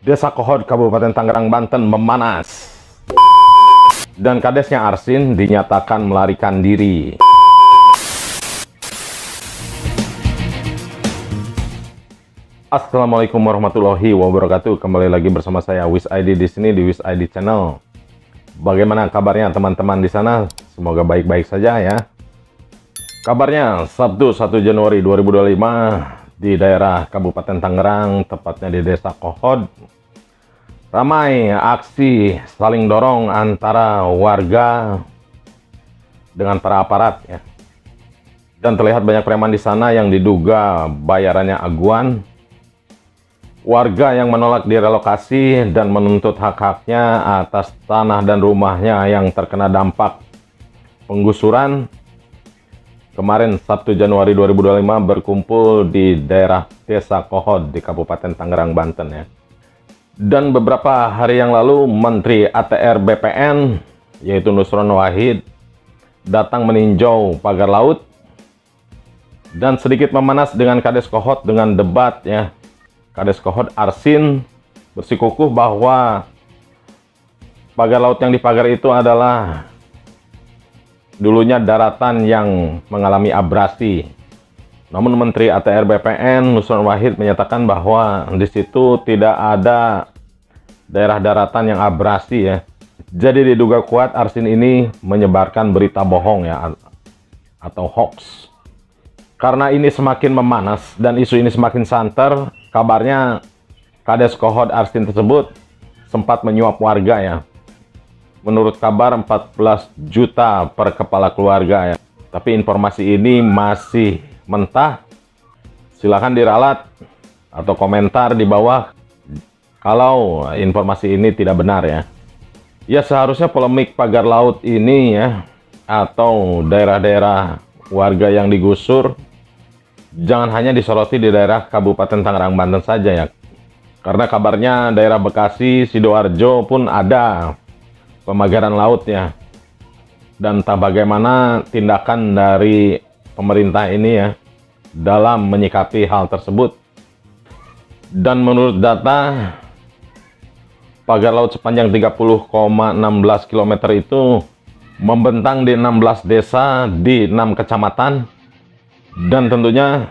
Desa Kohod, Kabupaten Tangerang, Banten memanas. Dan kadesnya Arsin dinyatakan melarikan diri. Assalamualaikum warahmatullahi wabarakatuh. Kembali lagi bersama saya Wis ID di sini di Wis ID Channel. Bagaimana kabarnya teman-teman di sana? Semoga baik-baik saja ya. Kabarnya Sabtu 1 Januari 2025 di daerah Kabupaten Tangerang, tepatnya di Desa Kohod, ramai aksi saling dorong antara warga dengan para aparat ya. Dan terlihat banyak preman di sana yang diduga bayarannya aguan. Warga yang menolak direlokasi dan menuntut hak-haknya atas tanah dan rumahnya yang terkena dampak penggusuran. Kemarin Sabtu Januari 2025 berkumpul di daerah Desa Kohod di Kabupaten Tangerang, Banten ya. Dan beberapa hari yang lalu Menteri ATR BPN yaitu Nusron Wahid datang meninjau pagar laut dan sedikit memanas dengan Kades Kohod dengan debat ya. Kades Kohod Arsin bersikukuh bahwa pagar laut yang dipagar itu adalah dulunya daratan yang mengalami abrasi. Namun Menteri ATR BPN Nusron Wahid menyatakan bahwa di situ tidak ada daerah daratan yang abrasi ya. Jadi diduga kuat Arsin ini menyebarkan berita bohong ya, atau hoax. Karena ini semakin memanas dan isu ini semakin santer, kabarnya Kades Kohod Arsin tersebut sempat menyuap warga ya. Menurut kabar 14 juta per kepala keluarga ya. Tapi informasi ini masih mentah. Silahkan diralat atau komentar di bawah kalau informasi ini tidak benar ya. Ya seharusnya polemik pagar laut ini ya, atau daerah-daerah warga yang digusur, jangan hanya disoroti di daerah Kabupaten Tangerang, Banten saja ya. Karena kabarnya daerah Bekasi, Sidoarjo pun ada pemagaran lautnya. Dan tak bagaimana tindakan dari pemerintah ini ya dalam menyikapi hal tersebut. Dan menurut data, pagar laut sepanjang 30,16 km itu membentang di 16 desa di 6 kecamatan. Dan tentunya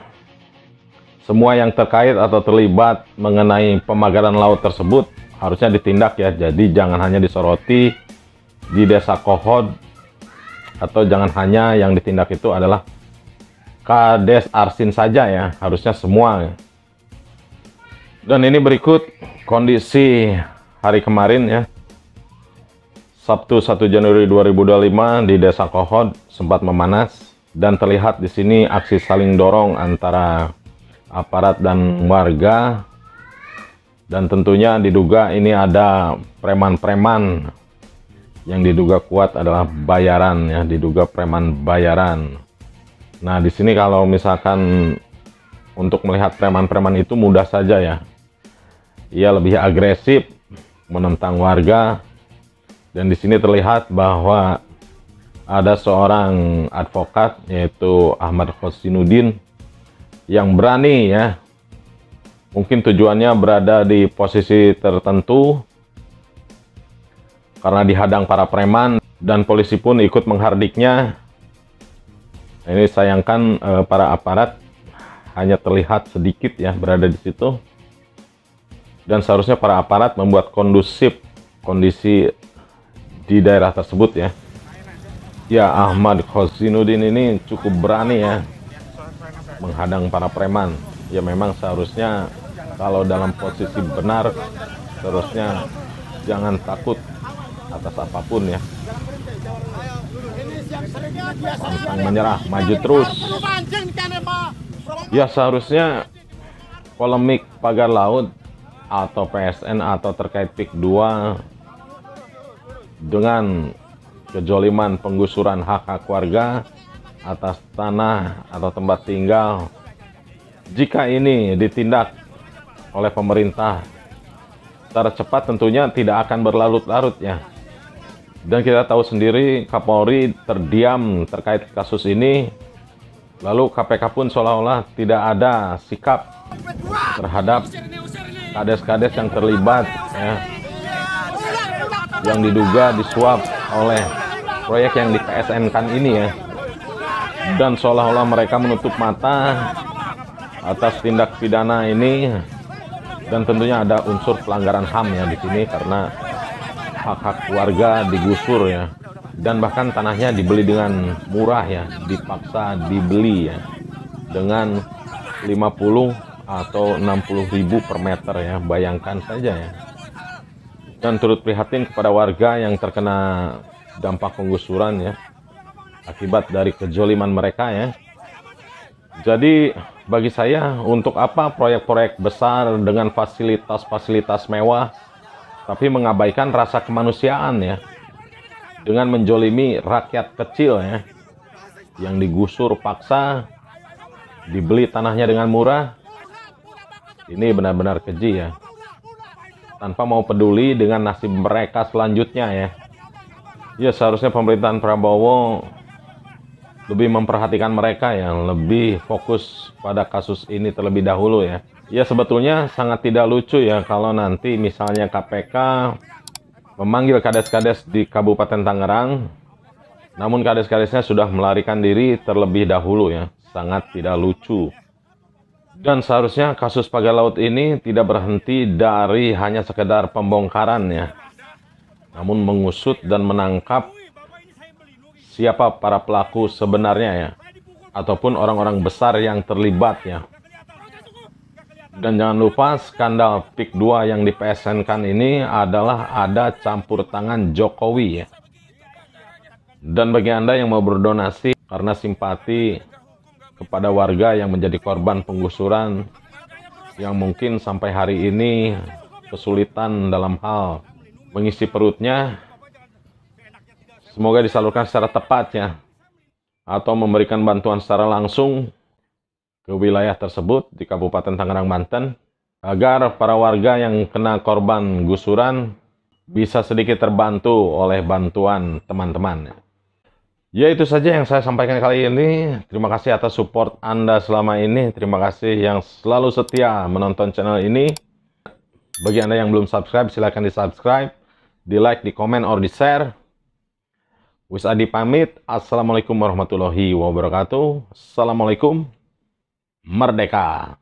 semua yang terkait atau terlibat mengenai pemagaran laut tersebut harusnya ditindak ya. Jadi jangan hanya disoroti di Desa Kohod, atau jangan hanya yang ditindak itu adalah Kades Arsin saja ya, harusnya semua. Dan ini berikut kondisi hari kemarin ya, Sabtu 1 Januari 2025 di Desa Kohod sempat memanas dan terlihat di sini aksi saling dorong antara aparat dan warga. Dan tentunya diduga ini ada preman-preman yang diduga kuat adalah bayaran ya, diduga preman bayaran. Nah, di sini kalau misalkan untuk melihat preman-preman itu mudah saja ya. Ia lebih agresif menentang warga. Dan di sini terlihat bahwa ada seorang advokat yaitu Ahmad Khosinuddin yang berani ya. Mungkin tujuannya berada di posisi tertentu karena dihadang para preman dan polisi pun ikut menghardiknya. Ini sayangkan para aparat hanya terlihat sedikit ya berada di situ. Dan seharusnya para aparat membuat kondusif kondisi di daerah tersebut ya. Ya, Ahmad Khosinuddin ini cukup berani ya menghadang para preman. Ya memang seharusnya kalau dalam posisi benar, seharusnya jangan takut atas apapun ya. Pantang menyerah, maju terus. Ya seharusnya polemik pagar laut atau PSN atau terkait PIK 2 dengan kejoliman penggusuran hak-hak warga atas tanah atau tempat tinggal, jika ini ditindak oleh pemerintah secara cepat tentunya tidak akan berlarut-larut ya. Dan kita tahu sendiri Kapolri terdiam terkait kasus ini, lalu KPK pun seolah-olah tidak ada sikap terhadap kades-kades yang terlibat ya, yang diduga disuap oleh proyek yang di PSN-kan ini ya, dan seolah-olah mereka menutup mata atas tindak pidana ini, dan tentunya ada unsur pelanggaran HAM ya di sini karena hak-hak warga digusur ya, dan bahkan tanahnya dibeli dengan murah ya, dipaksa dibeli ya dengan 50 atau 60.000 per meter ya, bayangkan saja ya. Dan turut prihatin kepada warga yang terkena dampak penggusuran ya, akibat dari kejoliman mereka ya. Jadi bagi saya, untuk apa proyek-proyek besar dengan fasilitas-fasilitas mewah tapi mengabaikan rasa kemanusiaan ya, dengan menjolimi rakyat kecil ya, yang digusur paksa, dibeli tanahnya dengan murah. Ini benar-benar keji ya, tanpa mau peduli dengan nasib mereka selanjutnya ya. Ya seharusnya pemerintahan Prabowo lebih memperhatikan mereka ya, lebih fokus pada kasus ini terlebih dahulu ya. Ya sebetulnya sangat tidak lucu ya kalau nanti misalnya KPK memanggil kades-kades di Kabupaten Tangerang, namun kades-kadesnya sudah melarikan diri terlebih dahulu ya. Sangat tidak lucu. Dan seharusnya kasus Pagar Laut ini tidak berhenti dari hanya sekedar pembongkaran ya, namun mengusut dan menangkap siapa para pelaku sebenarnya ya, ataupun orang-orang besar yang terlibat ya. Dan jangan lupa skandal PIK 2 yang di PSN-kan ini adalah ada campur tangan Jokowi ya. Dan bagi Anda yang mau berdonasi karena simpati kepada warga yang menjadi korban penggusuran, yang mungkin sampai hari ini kesulitan dalam hal mengisi perutnya, semoga disalurkan secara tepat ya, atau memberikan bantuan secara langsung ke wilayah tersebut di Kabupaten Tangerang, Banten, agar para warga yang kena korban gusuran bisa sedikit terbantu oleh bantuan teman-teman. Ya itu saja yang saya sampaikan kali ini. Terima kasih atas support Anda selama ini. Terima kasih yang selalu setia menonton channel ini. Bagi Anda yang belum subscribe, silahkan di subscribe, di like, di komen, or di share. Wis Adi pamit. Assalamualaikum warahmatullahi wabarakatuh. Assalamualaikum. Merdeka.